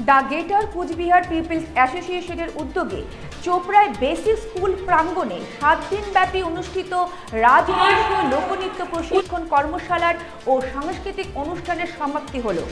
The greater Cooch Behar people's অ্যাসোসিয়েশনের উদ্যোগে চোপড়ায় basic school প্রাঙ্গণে 7 দিনব্যাপী অনুষ্ঠিত রাজবংশীয় লোকনৃত্য প্রশিক্ষণ কর্মশালার ও সাংস্কৃতিক অনুষ্ঠানের সমাপ্তি হলো।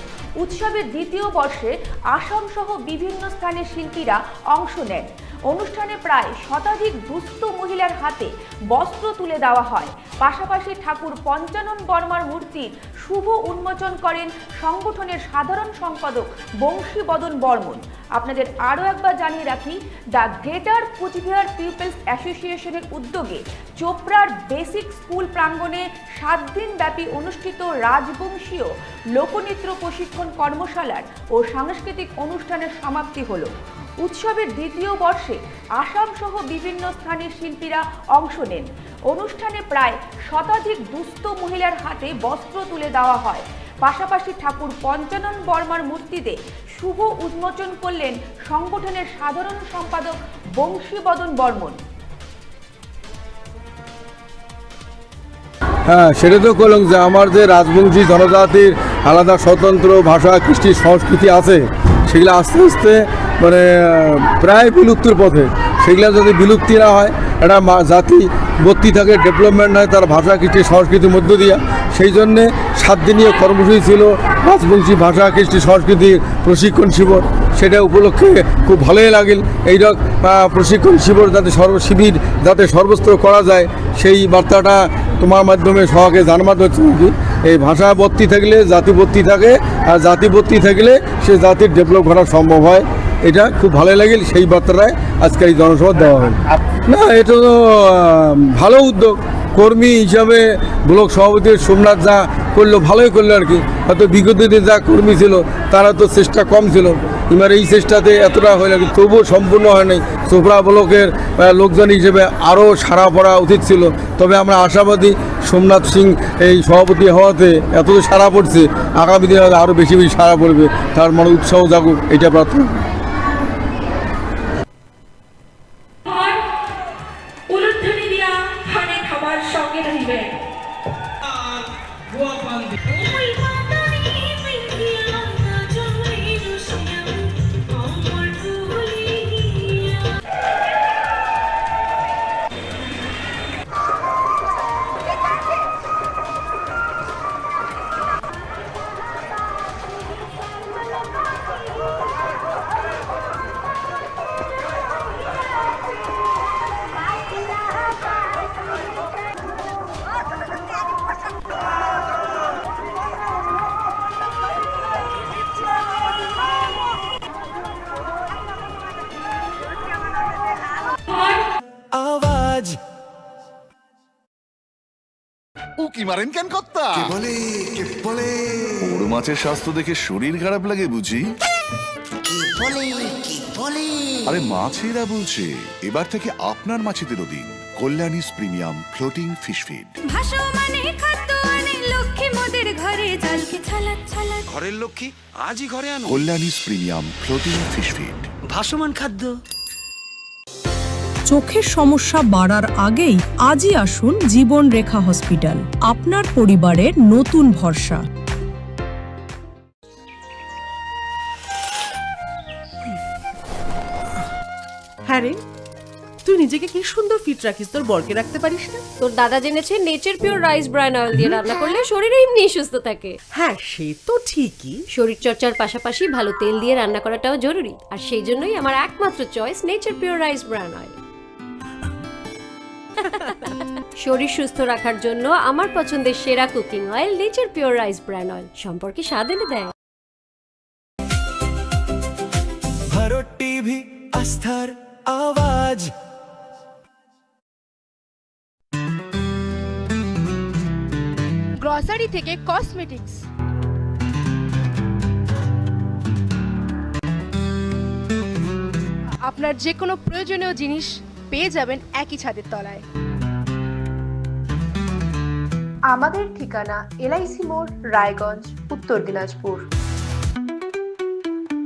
উৎসবের দ্বিতীয় বর্ষে আসাম সহ বিভিন্ন স্থানের শিল্পীরা অংশ নেন। অনুষ্ঠানে প্রায় শতাধিক দুস্থ মহিলার হাতে বস্ত্র তুলে দেওয়া হয়। পাশাপাশি ঠাকুর পঞ্চানন বর্মার মূর্তির শুভ উন্মোচন করেন সংগঠনের সাধারণ সম্পাদক বংশীবদন বর্মন। আপনাদের আরও একবার জানিয়ে রাখি, দ্য গ্রেটার কুচবিহার পিপলস অ্যাসোসিয়েশনের উদ্যোগে চোপড়ার বেসিক স্কুল প্রাঙ্গণে 7 দিন ব্যাপী অনুষ্ঠিত রাজবংশীয় লোকনৃত্য প্রশিক্ষণ কর্মশালার ও সাংস্কৃতিক অনুষ্ঠানের সমাপ্তি হলো। উৎসবের দ্বিতীয় বর্ষে আসাম সহ বিভিন্ন স্থানের শিল্পীরা অংশ নেন। অনুষ্ঠানে প্রায় শতাধিক দুস্থ মহিলার হাতে বস্ত্র তুলে দেওয়া হয়। পাশাপাশি ঠাকুর পঞ্চানন বর্মার মূর্তিতে শুভ উন্মোচন করলেন সংগঠনের সাধারণ সম্পাদক বংশীবদন বর্মন। হ্যাঁ, সেটা তো করলাম যে আমার যে রাজবংশী জনজাতির আলাদা স্বতন্ত্র ভাষা, কৃষ্টি, সংস্কৃতি আছে, সেগুলো আস্তে আস্তে মানে প্রায় বিলুপ্তির পথে। সেগুলো যদি বিলুপ্তি না হয়, একটা জাতি বর্তি থাকে, ডেভেলপমেন্ট হয় তার ভাষা, কৃষ্টি, সংস্কৃতির মধ্য দিয়ে। সেই জন্যে 7 দিনীয় কর্মসূচি ছিল রাজবংশী ভাষা, কৃষ্টি, সংস্কৃতির প্রশিক্ষণ শিবির। সেটা উপলক্ষে খুব ভালোই লাগিল। এইরকম প্রশিক্ষণ শিবির যাতে সর্বস্তর করা যায়, সেই বার্তাটা তোমার মাধ্যমে সবাইকে জানাতে হচ্ছে। এই ভাষা বর্তি থাকলে জাতি বর্তি থাকে, আর জাতি বর্তি থাকলে সে জাতির ডেভেলপ করা সম্ভব হয়। এটা খুব ভালো লাগিল, সেই বার্তাটায় আজকে এই জনসভা দেওয়া হয়। না, এটা তো ভালো উদ্যোগ। কর্মী হিসাবে ব্লক সভাপতি সোমনাথ যা করলো ভালোই করলো আর কি। হয়তো বিগত দিনে যা কর্মী ছিল তারা তো চেষ্টা কম ছিল, এবার এই চেষ্টাতে এতটা হয়ে লাগে, তবুও সম্পূর্ণ হয় নাই। চোপড়া ব্লকের লোকজন হিসেবে আরও সাড়া পড়া উচিত ছিল। তবে আমরা আশাবাদী সোমনাথ সিং এই সভাপতি হওয়াতে এত সাড়া পড়ছে, আগামী দিনে আরও বেশি বেশি সাড়া পড়বে, তার মানে উৎসাহ জাগুক, এটা প্রার্থনা। উকি মারেন কেন কর্তা? বড় মাছের স্বাস্থ্য দেখে শরীর খারাপ লাগে বুঝি? আরে মাছেরা বলছে, এবার থেকে আপনার মাছেদেরও দিন কল্যাণীস প্রিমিয়াম ফ্লোটিং ফিশ ফিড। ঘরের লক্ষ্মী আজই ঘরে আনো কল্যাণীস প্রিমিয়াম ফ্লোটিং ফিশ ফিড, ভাসমান খাদ্য। চোখের সমস্যা বাড়ার আগেই আজই আসুন জীবন রেখা হসপিটাল, আপনার পরিবারের নতুন ভরসা। হ্যাঁ রে, তুই নিজেকে কি সুন্দর ফিট রাখিস, তোর বরকে রাখতে পারিস না? তোর দাদা জেনেছে nature pure rice bran oil দিয়ে রান্না করলে শরীর এমনি সুস্থ থাকে। হ্যাঁ, সে তো ঠিকই। শরীর চর্চার পাশাপাশি ভালো তেল দিয়ে রান্না করাটাও জরুরি, আর সেই জন্যই আমার একমাত্র choice nature pure rice bran oil. শরীর সুস্থ রাখার জন্য আমার পছন্দের সেরা cooking oil nature pure rice bran oil, সম্পর্কে স্বাদ এনে দেয়। ভারত টিভি, আস্থার আওয়াজ। গ্রসারি থেকে কসমেটিক্স, আপনার যে কোনো প্রয়োজনীয় জিনিস পেয়ে যাবেন একই ছাদের তলায়। আমাদের ঠিকানা LIC মোড়, রায়গঞ্জ, উত্তর দিনাজপুর।